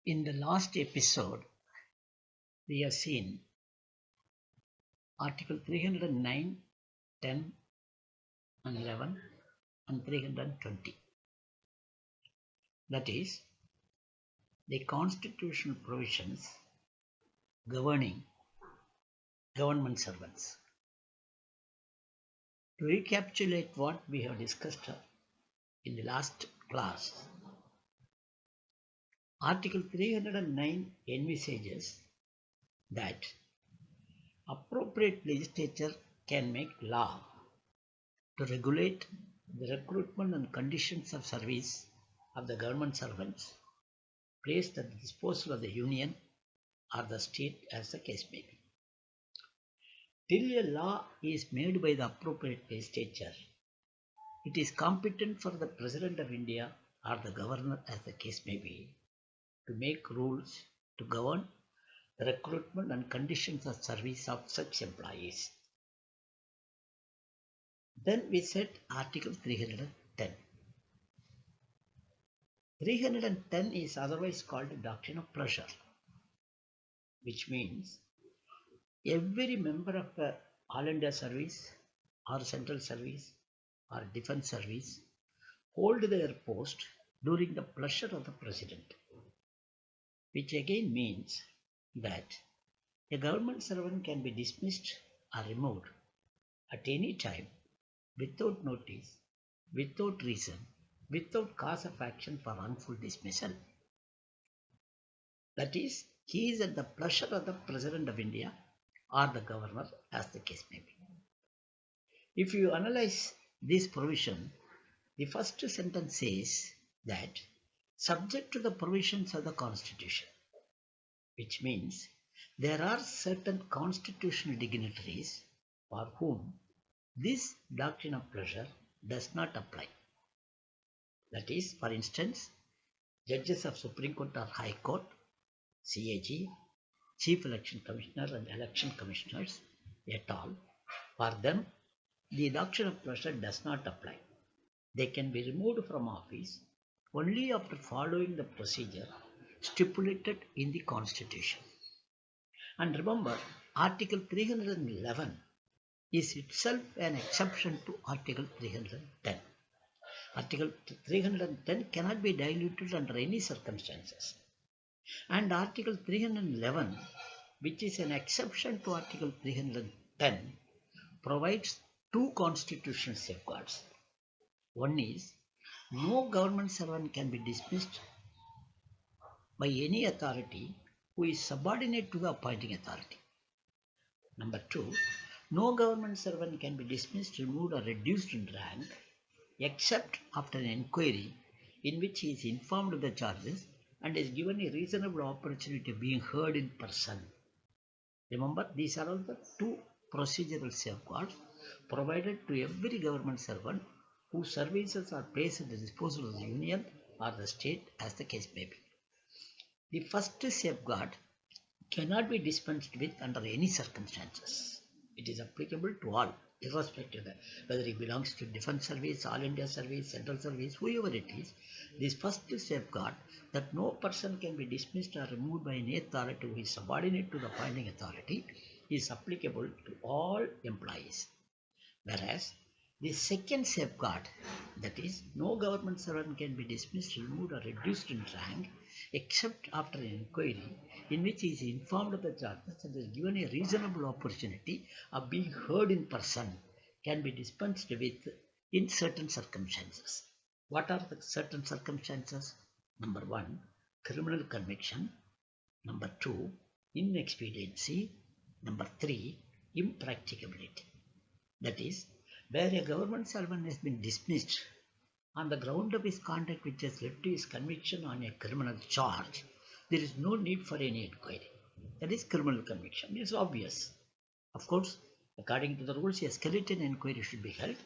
In the last episode, we have seen Article 309, 10, and 11, and 320. That is, the constitutional provisions governing government servants. To recapitulate what we have discussed in the last class, Article 309 envisages that appropriate legislature can make law to regulate the recruitment and conditions of service of the government servants placed at the disposal of the union or the state as the case may be. Till a law is made by the appropriate legislature, it is competent for the President of India or the Governor as the case may be to make rules to govern the recruitment and conditions of service of such employees. Then we set Article 310. 310 is otherwise called the doctrine of pleasure, which means every member of the All India Service or Central Service or Defence Service hold their post during the pleasure of the President, which again means that a government servant can be dismissed or removed at any time without notice, without reason, without cause of action for wrongful dismissal. That is, he is at the pleasure of the President of India or the Governor as the case may be. If you analyze this provision, the first sentence says that subject to the provisions of the Constitution, which means there are certain constitutional dignitaries for whom this doctrine of pleasure does not apply. That is, for instance, judges of Supreme Court or High Court, CAG, Chief Election Commissioner and Election Commissioners et al. For them, the doctrine of pleasure does not apply. They can be removed from office only after following the procedure stipulated in the Constitution. And remember, Article 311 is itself an exception to Article 310. Article 310 cannot be diluted under any circumstances. And Article 311, which is an exception to Article 310, provides two constitutional safeguards. One is, no government servant can be dismissed by any authority who is subordinate to the appointing authority. Number two, no government servant can be dismissed, removed or reduced in rank except after an inquiry in which he is informed of the charges and is given a reasonable opportunity of being heard in person. Remember, these are all the two procedural safeguards provided to every government servant whose services are placed at the disposal of the union or the state as the case may be. The first safeguard cannot be dispensed with under any circumstances. It is applicable to all, irrespective of whether it belongs to Defence Service, All India Service, Central Service, whoever it is. This first safeguard, that no person can be dismissed or removed by any authority who is subordinate to the appointing authority, is applicable to all employees. Whereas the second safeguard, that is, no government servant can be dismissed, removed or reduced in rank except after an inquiry in which he is informed of the charges and is given a reasonable opportunity of being heard in person, can be dispensed with in certain circumstances. What are the certain circumstances? Number one, criminal conviction. Number two, inexpediency. Number three, impracticability. That is, where a government servant has been dismissed on the ground of his conduct which has led to his conviction on a criminal charge, there is no need for any inquiry. That is criminal conviction. It is obvious. Of course, according to the rules, a skeleton inquiry should be held,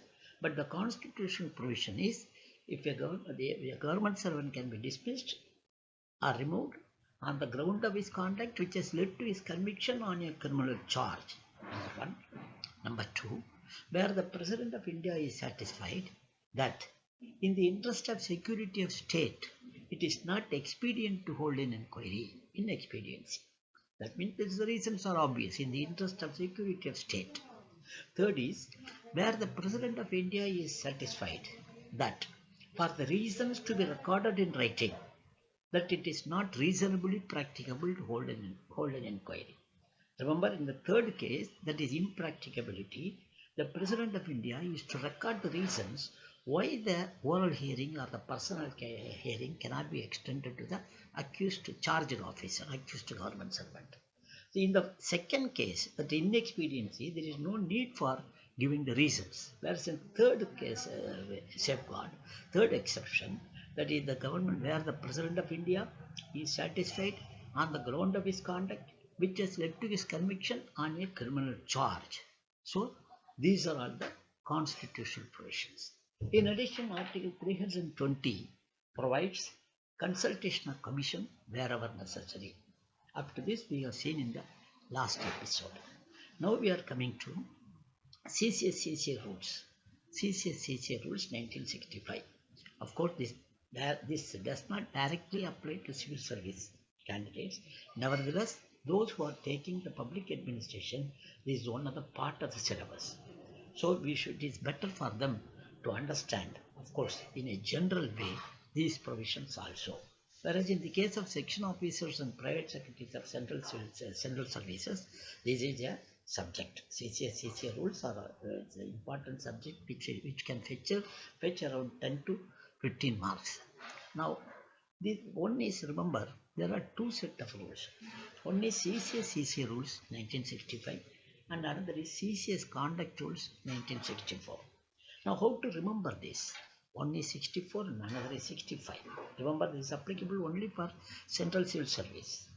but the constitutional provision is if a government servant can be dismissed or removed on the ground of his conduct which has led to his conviction on a criminal charge. Number one. Number two, where the President of India is satisfied that in the interest of security of state, it is not expedient to hold an inquiry in expediency. That means the reasons are obvious in the interest of security of state. Third is where the President of India is satisfied that for the reasons to be recorded in writing, that it is not reasonably practicable to hold an inquiry. Remember, in the third case, that is impracticability, the President of India is to record the reasons why the oral hearing or the personal hearing cannot be extended to the accused charged officer, accused government servant. In the second case, that inexpediency, there is no need for giving the reasons. Whereas in third case, safeguard, third exception, that is the government where the President of India is satisfied on the ground of his conduct, which has led to his conviction on a criminal charge. So, these are all the constitutional provisions. In addition, Article 320 provides consultation of commission wherever necessary. Up to this we have seen in the last episode. Now we are coming to CCA rules. CCA rules 1965. Of course, this does not directly apply to civil service candidates. Nevertheless, those who are taking the public administration, this is one of the part of the syllabus. So it is better for them to understand, of course, in a general way, these provisions also. Whereas in the case of section officers and private secretaries of central services, this is a subject. CCA rules are an important subject which can fetch around 10 to 15 marks. Now, this one is, remember, there are two sets of rules. One is CCA rules 1965 and another is CCS conduct rules 1964. Now, how to remember this? One is 64 and another is 65. Remember, this is applicable only for central civil service.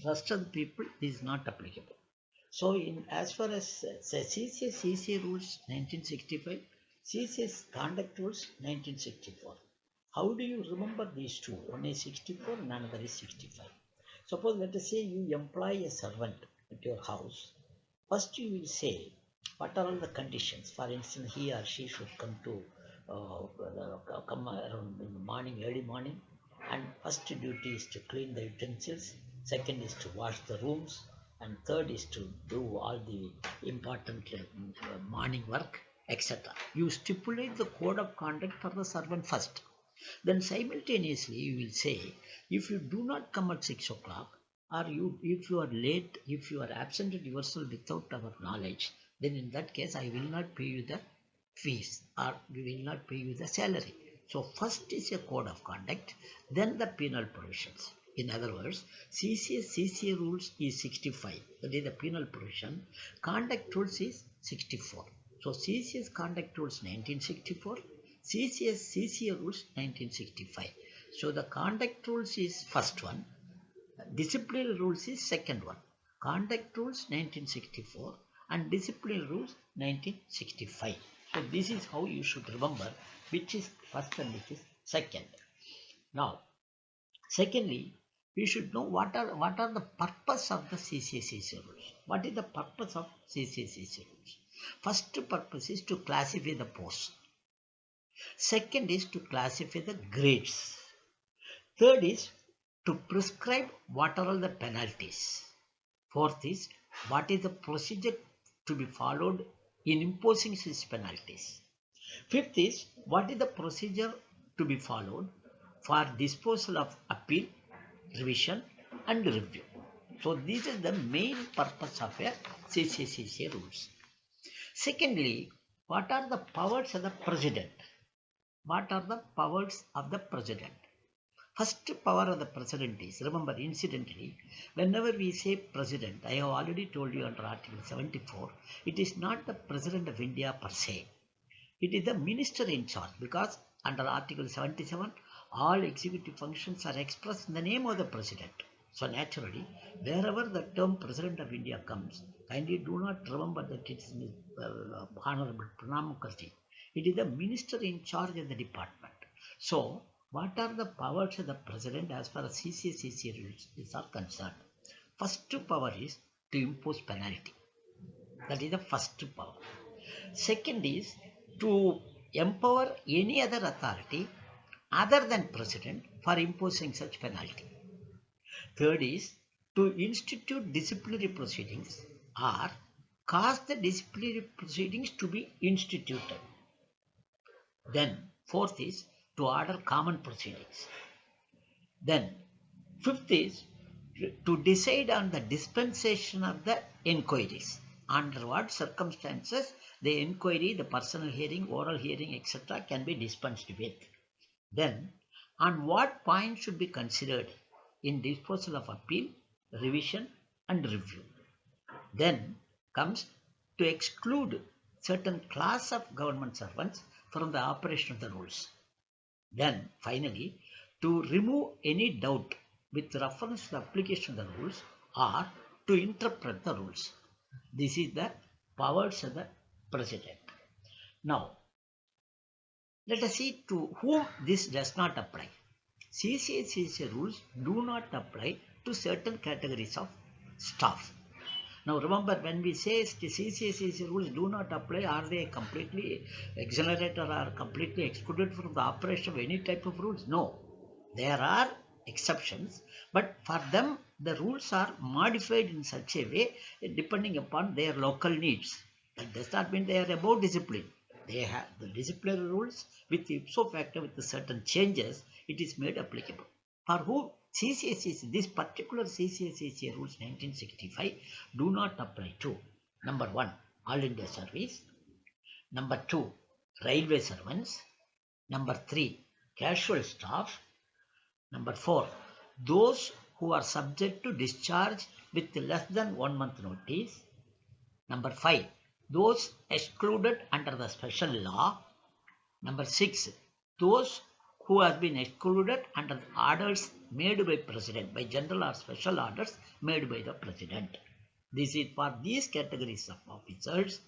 Rest of the people, this is not applicable. So, as far as CCA rules 1965, CCS conduct rules 1964. How do you remember these two? One is 64 and another is 65. Suppose, let us say you employ a servant at your house. First, you will say what are all the conditions. For instance, he or she should come around in the morning, early morning, and first duty is to clean the utensils, second is to wash the rooms, and third is to do all the important morning work, etc. You stipulate the code of conduct for the servant first. Then simultaneously you will say, if you do not come at 6 o'clock, or if you are late, if you are absented yourself without our knowledge, then in that case I will not pay you the fees or we will not pay you the salary. So first is a code of conduct, then the penal provisions. In other words, CCA rules is 65, that is the penal provision. Conduct rules is 64. So CCS conduct rules 1964, CCA rules 1965. So the conduct rules is first one, disciplinary rules is second one. Conduct rules 1964 and disciplinary rules 1965. So this is how you should remember which is first and which is second. Now, secondly, we should know what are the purpose of the CCA rules. What is the purpose of CCA rules? First purpose is to classify the posts. Second is to classify the grades. Third is to prescribe what are all the penalties. Fourth is what is the procedure to be followed in imposing such penalties. Fifth is what is the procedure to be followed for disposal of appeal, revision and review. So this is the main purpose of a CCA rules. Secondly, what are the powers of the president? What are the powers of the president? First power of the president is, remember incidentally, whenever we say president, I have already told you under Article 74, it is not the President of India per se. It is the minister in charge, because under Article 77, all executive functions are expressed in the name of the president. So naturally, wherever the term President of India comes, kindly do not remember that it is Honorable Pranab Mukherjee. It is the minister in charge of the department. So, what are the powers of the president as far as CCA rules are concerned? First power is to impose penalty. That is the first power. Second is to empower any other authority other than president for imposing such penalty. Third is to institute disciplinary proceedings or cause the disciplinary proceedings to be instituted. Then fourth is to order common proceedings. Then fifth is to decide on the dispensation of the inquiries. Under what circumstances the inquiry, the personal hearing, oral hearing, etc. can be dispensed with. Then on what points should be considered in disposal of appeal, revision and review. Then comes to exclude certain class of government servants from the operation of the rules. Then finally, to remove any doubt with reference to the application of the rules or to interpret the rules. This is the powers of the President. Now, let us see to whom this does not apply. CCA rules do not apply to certain categories of staff. Now remember, when we say CCA rules do not apply, are they completely exonerated or completely excluded from the operation of any type of rules? No. There are exceptions, but for them the rules are modified in such a way depending upon their local needs. That does not mean they are above discipline. They have the disciplinary rules with ipso facto, with certain changes, it is made applicable. For whom CCA, this particular CCA rules 1965 do not apply to: number 1, All India Service; number 2, railway servants; number 3, casual staff; number 4, those who are subject to discharge with less than 1 month notice; number 5, those excluded under the special law; number 6, those who have been excluded under the orders made by President, by general or special orders made by the President. This is for these categories of officers.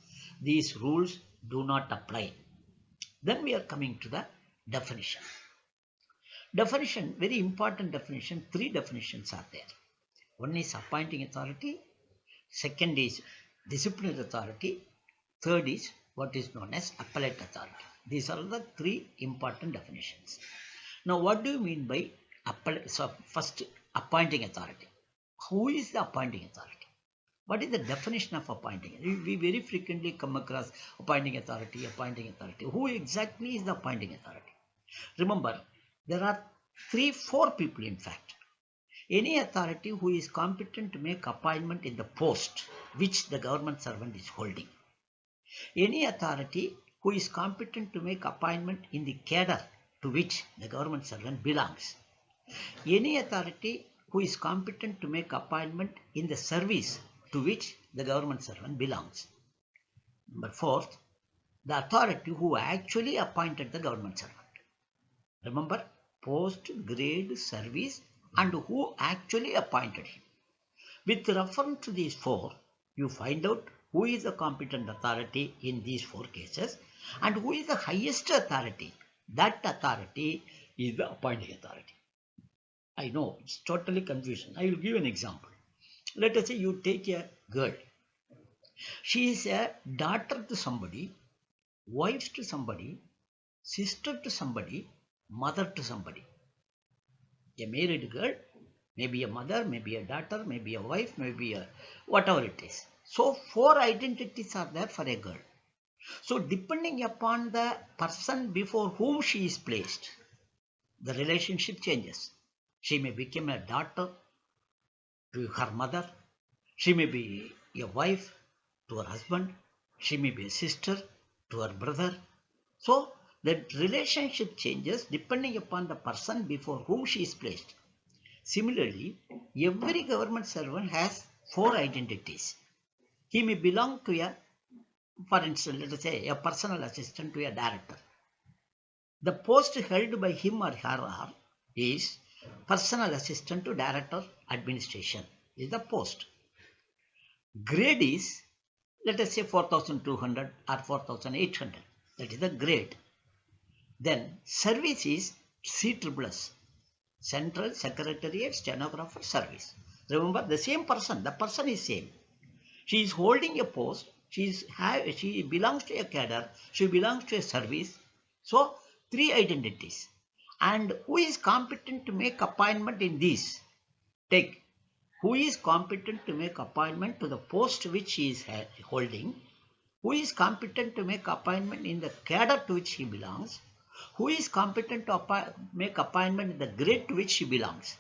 These rules do not apply. Then we are coming to the definition. Definition, very important definition. 3 definitions are there. One is appointing authority, second is disciplinary authority, third is what is known as appellate authority. These are the 3 important definitions. Now, what do you mean by first, appointing authority? Who is the appointing authority? What is the definition of appointing? We very frequently come across appointing authority, appointing authority. Who exactly is the appointing authority? Remember, there are 3-4 people in fact. Any authority who is competent to make appointment in the post which the government servant is holding. Any authority who is competent to make appointment in the cadre to which the government servant belongs. Any authority who is competent to make appointment in the service to which the government servant belongs. Number 4, the authority who actually appointed the government servant. Remember, post, grade, service, and who actually appointed him. With reference to these 4, you find out who is the competent authority in these 4 cases and who is the highest authority. That authority is the appointing authority. I know it's totally confusion. I will give an example. Let us say you take a girl. She is a daughter to somebody, wife to somebody, sister to somebody, mother to somebody. A married girl, maybe a mother, maybe a daughter, maybe a wife, maybe a whatever it is. So 4 identities are there for a girl. So depending upon the person before whom she is placed, the relationship changes. She may become a daughter to her mother. She may be a wife to her husband. She may be a sister to her brother. So the relationship changes depending upon the person before whom she is placed. Similarly, every government servant has 4 identities. He may belong to a, for instance, let us say a personal assistant to a director. The post held by him or her is personal assistant to director administration, is the post. Grade is, let us say 4,200 or 4,800. That is the grade. Then service is CSSS, Central Secretariat Stenographer Service. Remember, the same person, the person is same. She is holding a post, she belongs to a cadre, she belongs to a service. So 3 identities. And who is competent to make appointment in these? Take who is competent to make appointment to the post which he is holding, who is competent to make appointment in the cadre to which he belongs, who is competent to make appointment in the grade to which he belongs.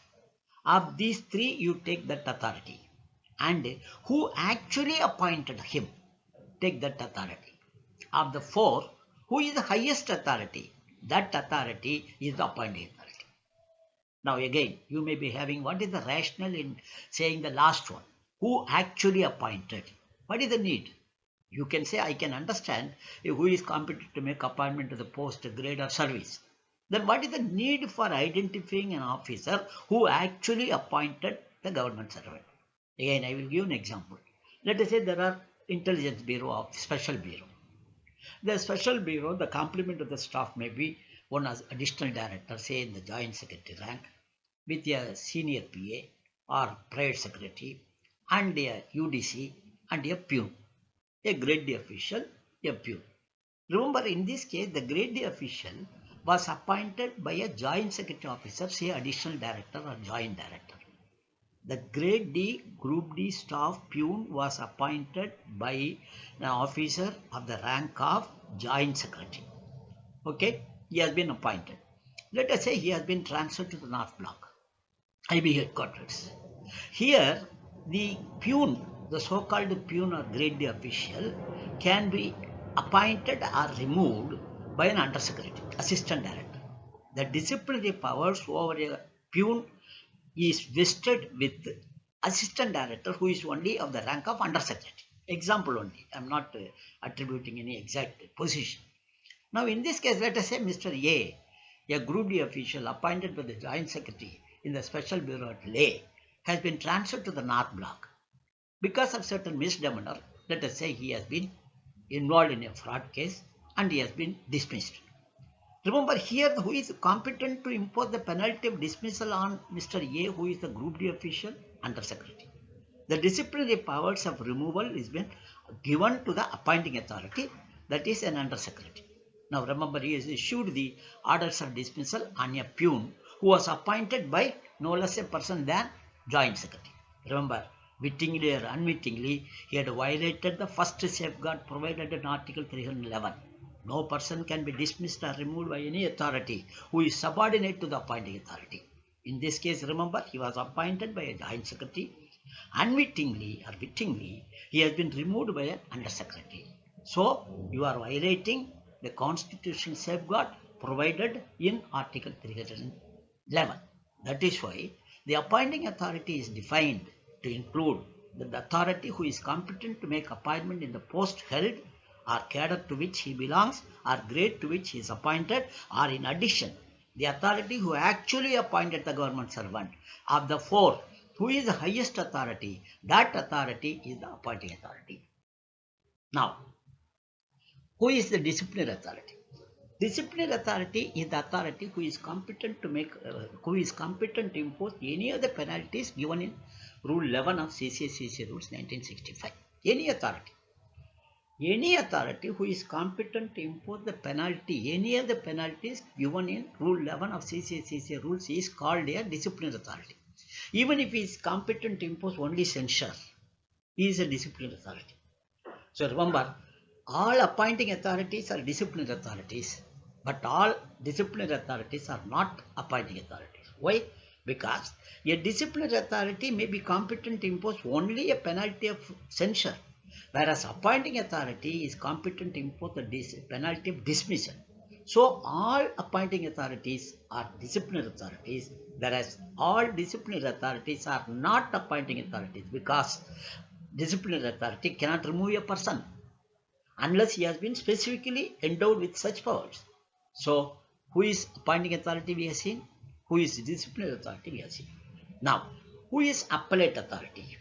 Of these three, you take that authority. And who actually appointed him, take that authority. Of the four, who is the highest authority? That authority is the appointing authority. Now again, you may be having, what is the rationale in saying the last one? Who actually appointed? What is the need? You can say, I can understand who is competent to make appointment to the post, grade or service. Then what is the need for identifying an officer who actually appointed the government servant? Again, I will give an example. Let us say there are intelligence bureau of special bureau. The special bureau, the complement of the staff may be one as additional director, say in the joint secretary rank, with a senior PA or private secretary and a UDC and a peon, a grade D official, a peon. Remember, in this case, the grade D official was appointed by a joint secretary officer, say additional director or joint director. The grade D, group D staff peon was appointed by an officer of the rank of joint secretary. Okay, he has been appointed. Let us say he has been transferred to the North Block, IB headquarters. Here, the peon, the so-called peon or grade D official, can be appointed or removed by an undersecretary, assistant director. The disciplinary powers over a peon is vested with assistant director, who is only of the rank of undersecretary. Example only. I am not attributing any exact position. Now in this case, let us say Mr. A group D official appointed by the joint secretary in the special bureau at Leh, has been transferred to the North Block. Because of certain misdemeanor, let us say he has been involved in a fraud case and he has been dismissed. Remember here, who is competent to impose the penalty of dismissal on Mr. A, who is the group D official? Undersecretary. The disciplinary powers of removal is been given to the appointing authority, that is an undersecretary. Now remember, he has issued the orders of dismissal on a peon who was appointed by no less a person than joint secretary. Remember, wittingly or unwittingly, he had violated the first safeguard provided in Article 311. No person can be dismissed or removed by any authority who is subordinate to the appointing authority. In this case, remember, he was appointed by a joint secretary. Unwittingly or wittingly, he has been removed by an undersecretary. So, you are violating the constitutional safeguard provided in Article 311. That is why the appointing authority is defined to include the authority who is competent to make appointment in the post held or cadre to which he belongs or grade to which he is appointed, or in addition, the authority who actually appointed the government servant. Of the four, who is the highest authority? That authority is the appointing authority. Now, who is the disciplinary authority? Disciplinary authority is the authority who is competent to make, who is competent to impose any of the penalties given in Rule 11 of CCA Rules 1965. Any authority. Any authority who is competent to impose the penalty, any of the penalties given in Rule 11 of CCA Rules is called a disciplinary authority. Even if he is competent to impose only censure, he is a disciplinary authority. So remember, all appointing authorities are disciplinary authorities, but all disciplinary authorities are not appointing authorities. Why? Because a disciplinary authority may be competent to impose only a penalty of censure, whereas appointing authority is competent to impose the penalty of dismissal. So all appointing authorities are disciplinary authorities, whereas all disciplinary authorities are not appointing authorities, because disciplinary authority cannot remove a person unless he has been specifically endowed with such powers. So, who is appointing authority we have seen? Who is disciplinary authority we have seen? Now, who is appellate authority?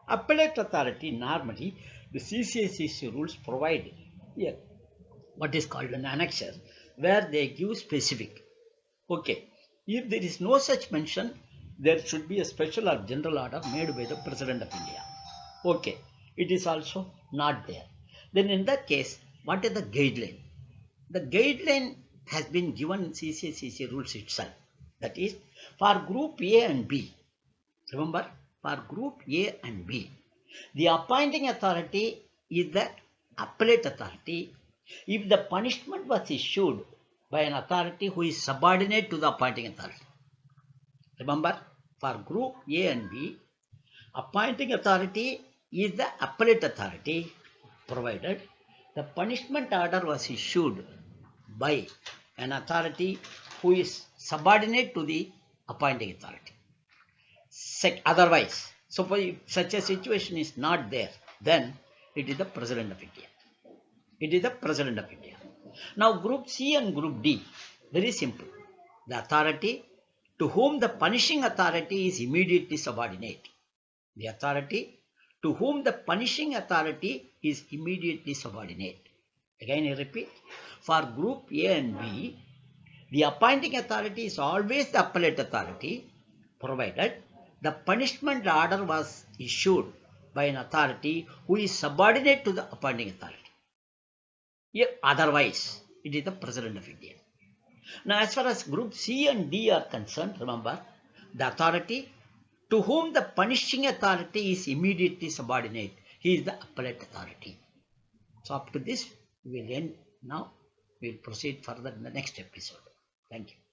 Appellate authority, normally the CCA rules provide here what is called an annexure, where they give specific. Okay, if there is no such mention, there should be a special or general order made by the President of India. Okay, it is also not there. Then in that case, what is the guideline? The guideline has been given in CCCC rules itself. That is, for group A and B, remember, for group A and B, the appointing authority is the appellate authority if the punishment was issued by an authority who is subordinate to the appointing authority. Remember, for group A and B, appointing authority is the appellate authority provided the punishment order was issued by an authority who is subordinate to the appointing authority. Otherwise, suppose if such a situation is not there, then it is the President of India. It is the President of India. Now, Group C and Group D, very simple. The authority to whom the punishing authority is immediately subordinate. The authority to whom the punishing authority is immediately subordinate. Again, I repeat, for Group A and B, the appointing authority is always the appellate authority, provided the punishment order was issued by an authority who is subordinate to the appointing authority. Otherwise, it is the President of India. Now, as far as Group C and D are concerned, remember, the authority to whom the punishing authority is immediately subordinate, he is the appellate authority. So, up to this, we will end now. We will proceed further in the next episode. Thank you.